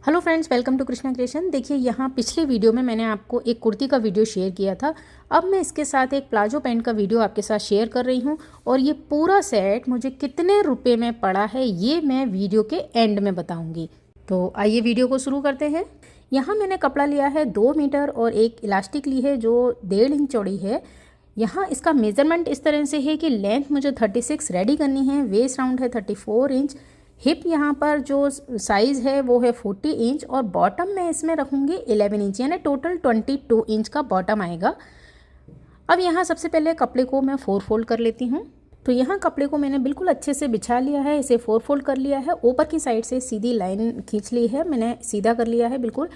Hello friends, welcome to Krishna creation. देखिए, यहाँ पिछले वीडियो में मैंने आपको एक कुर्ती का वीडियो शेयर किया था। अब मैं इसके साथ एक प्लाजो पैंट का वीडियो आपके साथ शेयर कर रही हूँ और ये पूरा सेट मुझे कितने रुपए में पड़ा है ये मैं वीडियो के एंड में बताऊँगी। तो आइए वीडियो को शुरू करते हैं। यहाँ मैंने कपड़ा लिया है 2 मीटर और एक इलास्टिक ली है जो 1.5 इंच चौड़ी है। यहाँ इसका मेज़रमेंट इस तरह से है कि लेंथ मुझे 36 रेडी करनी है, वेस्ट राउंड है 34 इंच, हिप यहाँ पर जो साइज़ है वो है 40 इंच और बॉटम में इसमें रखूँगी 11 इंच, यानी टोटल 22 इंच का बॉटम आएगा। अब यहाँ सबसे पहले कपड़े को मैं 4 फोल्ड कर लेती हूँ। तो यहाँ कपड़े को मैंने बिल्कुल अच्छे से बिछा लिया है, इसे 4 फोल्ड कर लिया है, ऊपर की साइड से सीधी लाइन खींच ली है, मैंने सीधा कर लिया है बिल्कुल।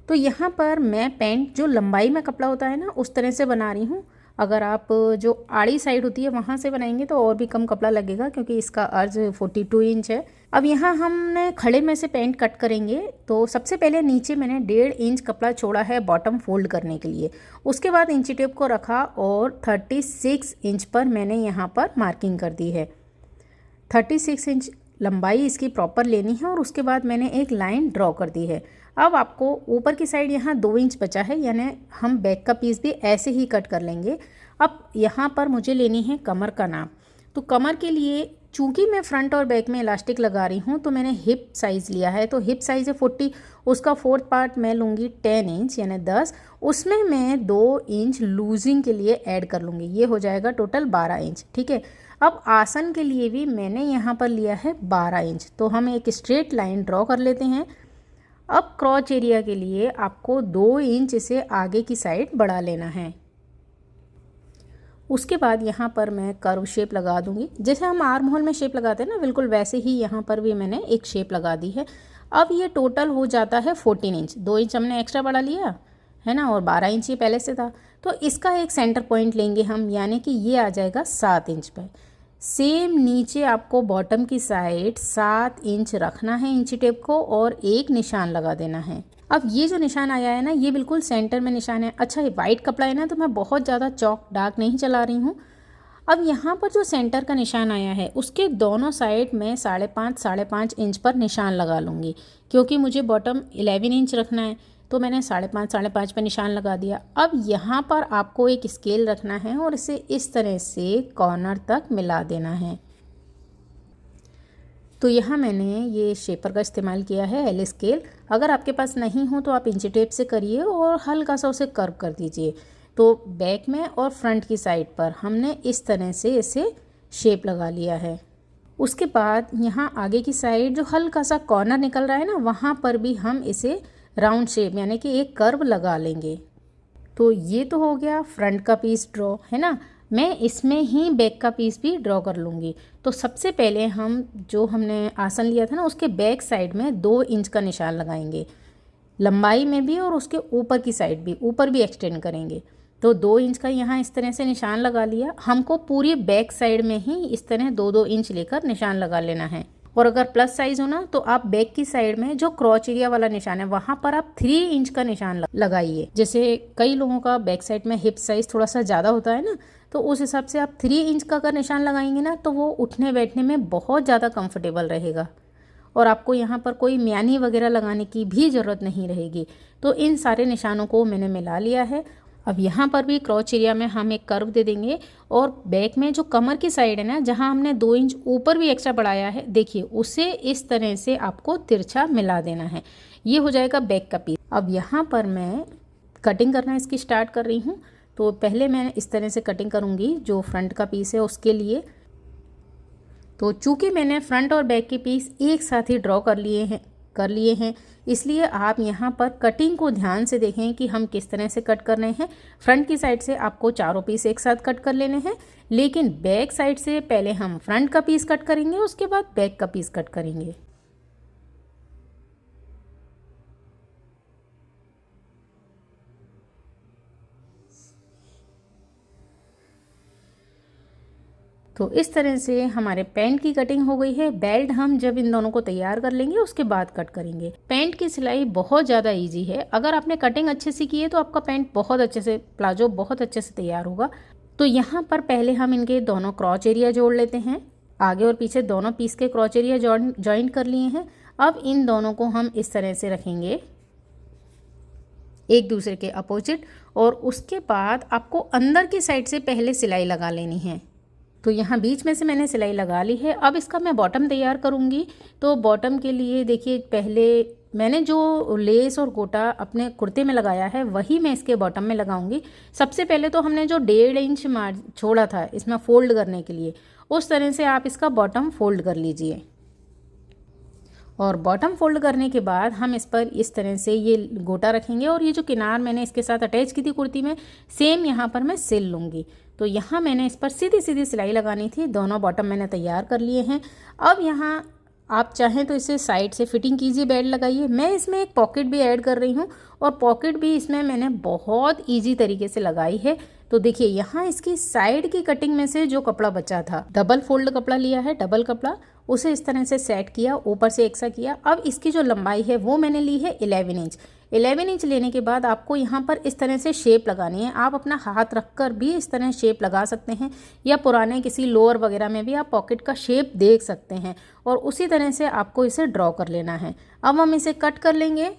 तो यहाँ पर मैं पैंट जो लंबाई में कपड़ा होता है ना उस तरह से बना रही हूँ। अगर आप जो आड़ी साइड होती है वहाँ से बनाएंगे तो और भी कम कपड़ा लगेगा क्योंकि इसका अर्ज 42 इंच है। अब यहाँ हमने खड़े में से पैंट कट करेंगे। तो सबसे पहले नीचे मैंने 1.5 इंच कपड़ा छोड़ा है बॉटम फोल्ड करने के लिए। उसके बाद इंची टेप को रखा और 36 इंच पर मैंने यहाँ पर मार्किंग कर दी है। 36 इंच लंबाई इसकी प्रॉपर लेनी है और उसके बाद मैंने एक लाइन ड्रॉ कर दी है। अब आपको ऊपर की साइड यहाँ 2 इंच बचा है, यानी हम बैक का पीस भी ऐसे ही कट कर लेंगे। अब यहाँ पर मुझे लेनी है कमर का नाप। तो कमर के लिए चूंकि मैं फ्रंट और बैक में इलास्टिक लगा रही हूँ तो मैंने हिप साइज़ लिया है। तो हिप साइज़ है 40, उसका 4th पार्ट मैं लूँगी 10 इंच यानी 10, उसमें मैं 2 इंच लूजिंग के लिए ऐड कर लूँगी, ये हो जाएगा टोटल 12 इंच। ठीक है। अब आसन के लिए भी मैंने यहाँ पर लिया है 12 इंच। तो हम एक स्ट्रेट लाइन ड्रॉ कर लेते हैं। अब क्रॉच एरिया के लिए आपको 2 इंच इसे आगे की साइड बढ़ा लेना है। उसके बाद यहाँ पर मैं कर्व शेप लगा दूँगी, जैसे हम आर्म होल में शेप लगाते हैं ना, बिल्कुल वैसे ही यहाँ पर भी मैंने एक शेप लगा दी है। अब ये टोटल हो जाता है 14 इंच, 2 इंच हमने एक्स्ट्रा बढ़ा लिया है ना, और 12 इंच ये पहले से था। तो इसका एक सेंटर पॉइंट लेंगे हम, यानी कि ये आ जाएगा 7 इंच पर। सेम नीचे आपको बॉटम की साइड 7 इंच रखना है इंची टेप को और एक निशान लगा देना है। अब ये जो निशान आया है ना ये बिल्कुल सेंटर में निशान है। अच्छा, ये वाइट कपड़ा है ना तो मैं बहुत ज़्यादा चौक डार्क नहीं चला रही हूँ। अब यहाँ पर जो सेंटर का निशान आया है उसके दोनों साइड में 5.5 इंच पर निशान लगा लूँगी, क्योंकि मुझे बॉटम 11 इंच रखना है। तो मैंने 5.5 पर निशान लगा दिया। अब यहाँ पर आपको एक स्केल रखना है और इसे इस तरह से कॉर्नर तक मिला देना है। तो यहाँ मैंने ये शेपर का इस्तेमाल किया है, एल स्केल। अगर आपके पास नहीं हो तो आप इंची टेप से करिए और हल्का सा उसे कर्व कर दीजिए। तो बैक में और फ्रंट की साइड पर हमने इस तरह से इसे शेप लगा लिया है। उसके बाद यहाँ आगे की साइड जो हल्का सा कॉर्नर निकल रहा है ना वहाँ पर भी हम इसे राउंड शेप यानी कि एक कर्व लगा लेंगे। तो ये तो हो गया फ्रंट का पीस ड्रॉ, है ना। मैं इसमें ही बैक का पीस भी ड्रॉ कर लूँगी। तो सबसे पहले हम जो हमने आसन लिया था ना उसके बैक साइड में 2 इंच का निशान लगाएंगे, लंबाई में भी और उसके ऊपर की साइड भी, ऊपर भी एक्सटेंड करेंगे। तो 2 इंच का यहाँ इस तरह से निशान लगा लिया। हमको पूरी बैक साइड में ही इस तरह 2-2 इंच लेकर निशान लगा लेना है। और अगर प्लस साइज़ हो ना तो आप बैक की साइड में जो क्रॉच एरिया वाला निशान है वहाँ पर आप 3 इंच का निशान लगाइए। जैसे कई लोगों का बैक साइड में हिप साइज़ थोड़ा सा ज़्यादा होता है ना, तो उस हिसाब से आप 3 इंच का अगर निशान लगाएंगे ना तो वो उठने बैठने में बहुत ज़्यादा कंफर्टेबल रहेगा और आपको यहाँ पर कोई म्यानी वगैरह लगाने की भी ज़रूरत नहीं रहेगी। तो इन सारे निशानों को मैंने मिला लिया है। अब यहाँ पर भी क्रॉच एरिया में हम एक कर्व दे देंगे और बैक में जो कमर की साइड है ना जहाँ हमने 2 इंच ऊपर भी एक्स्ट्रा बढ़ाया है, देखिए उसे इस तरह से आपको तिरछा मिला देना है। ये हो जाएगा बैक का पीस। अब यहाँ पर मैं कटिंग करना इसकी स्टार्ट कर रही हूँ। तो पहले मैं इस तरह से कटिंग करूँगी जो फ्रंट का पीस है उसके लिए। तो चूँकि मैंने फ्रंट और बैक के पीस एक साथ ही ड्रॉ कर लिए हैं इसलिए आप यहाँ पर कटिंग को ध्यान से देखें कि हम किस तरह से कट कर रहे हैं। फ्रंट की साइड से आपको चारों पीस एक साथ कट कर लेने हैं, लेकिन बैक साइड से पहले हम फ्रंट का पीस कट करेंगे उसके बाद बैक का पीस कट करेंगे। तो इस तरह से हमारे पैंट की कटिंग हो गई है। बेल्ट हम जब इन दोनों को तैयार कर लेंगे उसके बाद कट करेंगे। पैंट की सिलाई बहुत ज़्यादा इजी है। अगर आपने कटिंग अच्छे से की है तो आपका पैंट बहुत अच्छे से, प्लाजो बहुत अच्छे से तैयार होगा। तो यहाँ पर पहले हम इनके दोनों क्रॉच एरिया जोड़ लेते हैं। आगे और पीछे दोनों पीस के क्रॉच एरिया जॉइंट कर लिए हैं। अब इन दोनों को हम इस तरह से रखेंगे एक दूसरे के अपोजिट, और उसके बाद आपको अंदर की साइड से पहले सिलाई लगा लेनी है। तो यहाँ बीच में से मैंने सिलाई लगा ली है। अब इसका मैं बॉटम तैयार करूँगी। तो बॉटम के लिए देखिए, पहले मैंने जो लेस और गोटा अपने कुर्ते में लगाया है वही मैं इसके बॉटम में लगाऊंगी। सबसे पहले तो हमने जो 1.5 इंच छोड़ा था इसमें फोल्ड करने के लिए, उस तरह से आप इसका बॉटम फोल्ड कर लीजिए। और बॉटम फोल्ड करने के बाद हम इस पर इस तरह से ये गोटा रखेंगे, और ये जो किनार मैंने इसके साथ अटैच की थी कुर्ती में, सेम यहाँ पर मैं सिल लूँगी। तो यहाँ मैंने इस पर सीधी सीधी सिलाई लगानी थी। दोनों बॉटम मैंने तैयार कर लिए हैं। अब यहाँ आप चाहें तो इसे साइड से फिटिंग कीजिए, बेल्ट लगाइए। मैं इसमें एक पॉकेट भी ऐड कर रही हूँ, और पॉकेट भी इसमें मैंने बहुत ईजी तरीके से लगाई है। तो देखिए यहाँ इसकी साइड की कटिंग में से जो कपड़ा बचा था, डबल फोल्ड कपड़ा लिया है, डबल कपड़ा, उसे इस तरह से सेट किया, ऊपर से एक सा किया। अब इसकी जो लंबाई है वो मैंने ली है 11 इंच। 11 इंच लेने के बाद आपको यहाँ पर इस तरह से शेप लगानी है। आप अपना हाथ रखकर भी इस तरह शेप लगा सकते हैं, या पुराने किसी लोअर वगैरह में भी आप पॉकेट का शेप देख सकते हैं, और उसी तरह से आपको इसे ड्रॉ कर लेना है। अब हम इसे कट कर लेंगे।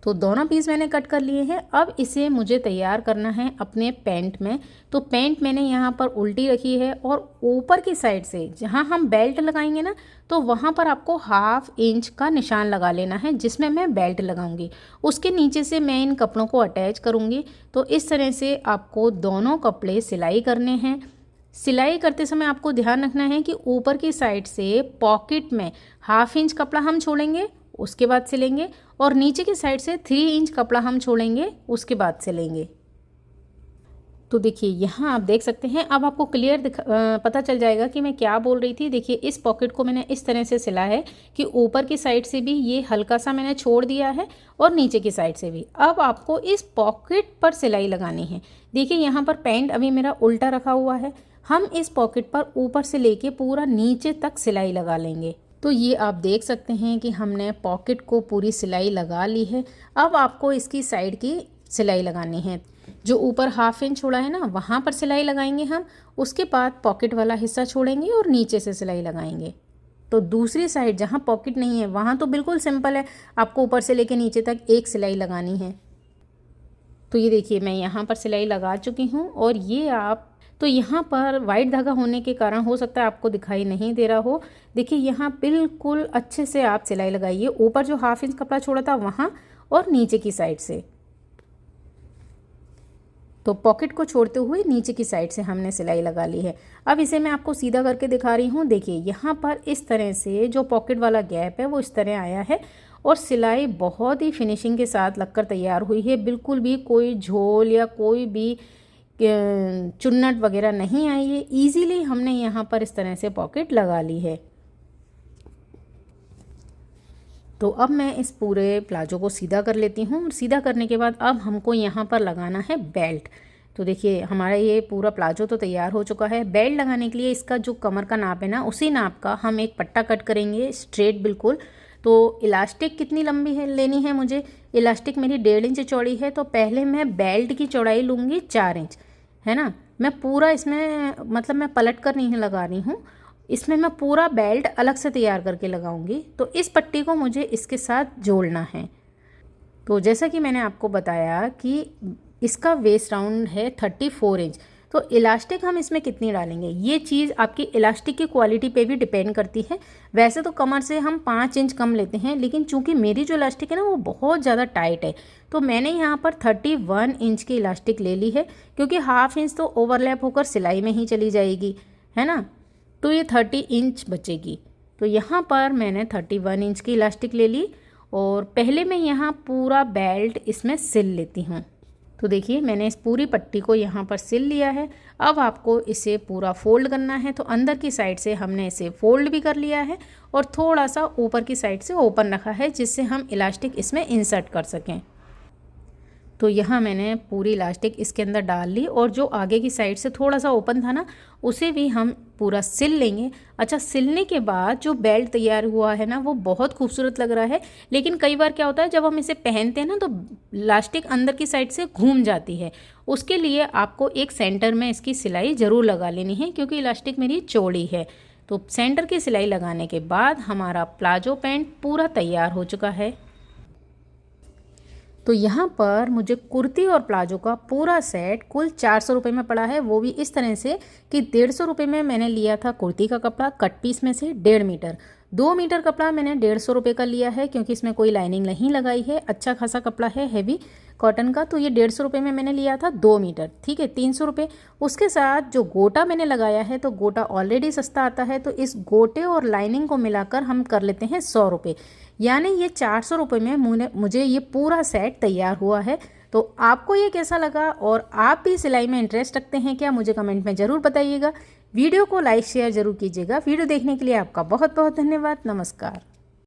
तो दोनों पीस मैंने कट कर लिए हैं। अब इसे मुझे तैयार करना है अपने पैंट में। तो पैंट मैंने यहाँ पर उल्टी रखी है, और ऊपर की साइड से जहाँ हम बेल्ट लगाएंगे ना, तो वहाँ पर आपको 1/2 इंच का निशान लगा लेना है जिसमें मैं बेल्ट लगाऊंगी। उसके नीचे से मैं इन कपड़ों को अटैच करूँगी। तो इस तरह से आपको दोनों कपड़े सिलाई करने हैं। सिलाई करते समय आपको ध्यान रखना है कि ऊपर की साइड से पॉकेट में 1/2 इंच कपड़ा हम छोड़ेंगे, उसके बाद सिलेंगे, और नीचे की साइड से 3 इंच कपड़ा हम छोड़ेंगे, उसके बाद सिलेंगे। तो देखिए यहाँ आप देख सकते हैं। अब आपको क्लियर पता चल जाएगा कि मैं क्या बोल रही थी। देखिए इस पॉकेट को मैंने इस तरह से सिला है कि ऊपर की साइड से भी ये हल्का सा मैंने छोड़ दिया है, और नीचे की साइड से भी। अब आपको इस पॉकेट पर सिलाई लगानी है। देखिए यहाँ पर पैंट अभी मेरा उल्टा रखा हुआ है। हम इस पॉकेट पर ऊपर से लेके पूरा नीचे तक सिलाई लगा लेंगे। तो ये आप देख सकते हैं कि हमने पॉकेट को पूरी सिलाई लगा ली है। अब आपको इसकी साइड की सिलाई लगानी है। जो ऊपर 1/2 इंच छोड़ा है ना, वहाँ पर सिलाई लगाएंगे हम। उसके बाद पॉकेट वाला हिस्सा छोड़ेंगे और नीचे से सिलाई लगाएंगे। तो दूसरी साइड जहाँ पॉकेट नहीं है वहाँ तो बिल्कुल सिंपल है, आपको ऊपर से लेके नीचे तक एक सिलाई लगानी है। तो ये देखिए मैं यहाँ पर सिलाई लगा चुकी हूँ। और ये आप, तो यहाँ पर वाइट धागा होने के कारण हो सकता है आपको दिखाई नहीं दे रहा हो। देखिए यहाँ बिल्कुल अच्छे से आप सिलाई लगाइए, ऊपर जो 1/2 इंच कपड़ा छोड़ा था वहाँ, और नीचे की साइड से। तो पॉकेट को छोड़ते हुए नीचे की साइड से हमने सिलाई लगा ली है। अब इसे मैं आपको सीधा करके दिखा रही हूँ। देखिए यहाँ पर इस तरह से जो पॉकेट वाला गैप है वो इस तरह आया है, और सिलाई बहुत ही फिनिशिंग के साथ लगकर तैयार हुई है। बिल्कुल भी कोई झोल या कोई भी चुन्नट वगैरह नहीं आई है। ईजीली हमने यहाँ पर इस तरह से पॉकेट लगा ली है। तो अब मैं इस पूरे प्लाजो को सीधा कर लेती हूँ। सीधा करने के बाद अब हमको यहाँ पर लगाना है बेल्ट। तो देखिए हमारा ये पूरा प्लाजो तो तैयार हो चुका है। बेल्ट लगाने के लिए इसका जो कमर का नाप है ना, उसी नाप का हम एक पट्टा कट करेंगे, स्ट्रेट बिल्कुल। तो इलास्टिक कितनी लंबी है लेनी है मुझे, इलास्टिक मेरी 1.5 इंच चौड़ी है। तो पहले मैं बेल्ट की चौड़ाई लूँगी 4 इंच, है ना। मैं पूरा इसमें मतलब मैं पलट कर नहीं लगा रही हूँ, इसमें मैं पूरा बेल्ट अलग से तैयार करके लगाऊंगी। तो इस पट्टी को मुझे इसके साथ जोड़ना है। तो जैसा कि मैंने आपको बताया कि इसका वेस्ट राउंड है 34 इंच। तो इलास्टिक हम इसमें कितनी डालेंगे, ये चीज़ आपकी इलास्टिक की क्वालिटी पे भी डिपेंड करती है। वैसे तो कमर से हम 5 इंच कम लेते हैं, लेकिन चूंकि मेरी जो इलास्टिक है ना वो बहुत ज़्यादा टाइट है, तो मैंने यहाँ पर 31 इंच की इलास्टिक ले ली है, क्योंकि 1/2 इंच तो ओवरलैप होकर सिलाई में ही चली जाएगी, है ना। तो ये 30 इंच बचेगी। तो यहाँ पर मैंने 31 इंच की इलास्टिक ले ली, और पहले मैं यहाँ पूरा बेल्ट इसमें सिल लेती हूँ। तो देखिए मैंने इस पूरी पट्टी को यहाँ पर सिल लिया है। अब आपको इसे पूरा फोल्ड करना है। तो अंदर की साइड से हमने इसे फोल्ड भी कर लिया है, और थोड़ा सा ऊपर की साइड से ओपन रखा है, जिससे हम इलास्टिक इसमें इंसर्ट कर सकें। तो यहाँ मैंने पूरी इलास्टिक इसके अंदर डाल ली, और जो आगे की साइड से थोड़ा सा ओपन था ना, उसे भी हम पूरा सिल लेंगे। अच्छा, सिलने के बाद जो बेल्ट तैयार हुआ है ना वो बहुत खूबसूरत लग रहा है, लेकिन कई बार क्या होता है जब हम इसे पहनते हैं ना तो इलास्टिक अंदर की साइड से घूम जाती है। उसके लिए आपको एक सेंटर में इसकी सिलाई ज़रूर लगा लेनी है, क्योंकि इलास्टिक मेरी चौड़ी है। तो सेंटर की सिलाई लगाने के बाद हमारा प्लाजो पैंट पूरा तैयार हो चुका है। तो यहाँ पर मुझे कुर्ती और प्लाजो का पूरा सेट कुल 400 रुपये में पड़ा है, वो भी इस तरह से कि 150 रुपये में मैंने लिया था कुर्ती का कपड़ा कट पीस में से 1.5 मीटर। 2 मीटर कपड़ा मैंने 150 रुपये का लिया है क्योंकि इसमें कोई लाइनिंग नहीं लगाई है, अच्छा खासा कपड़ा है हैवी कॉटन का। तो ये 150 रुपये में मैंने लिया था 2 मीटर, ठीक है 300 रुपये। उसके साथ जो गोटा मैंने लगाया है, तो गोटा ऑलरेडी सस्ता आता है, तो इस गोटे और लाइनिंग को मिलाकर हम कर लेते हैं 100 रुपये, यानी ये 400 रुपये में मुझे ये पूरा सेट तैयार हुआ है। तो आपको ये कैसा लगा और आप भी सिलाई में इंटरेस्ट रखते हैं क्या, मुझे कमेंट में ज़रूर बताइएगा। वीडियो को लाइक शेयर ज़रूर कीजिएगा। वीडियो देखने के लिए आपका बहुत बहुत धन्यवाद। नमस्कार।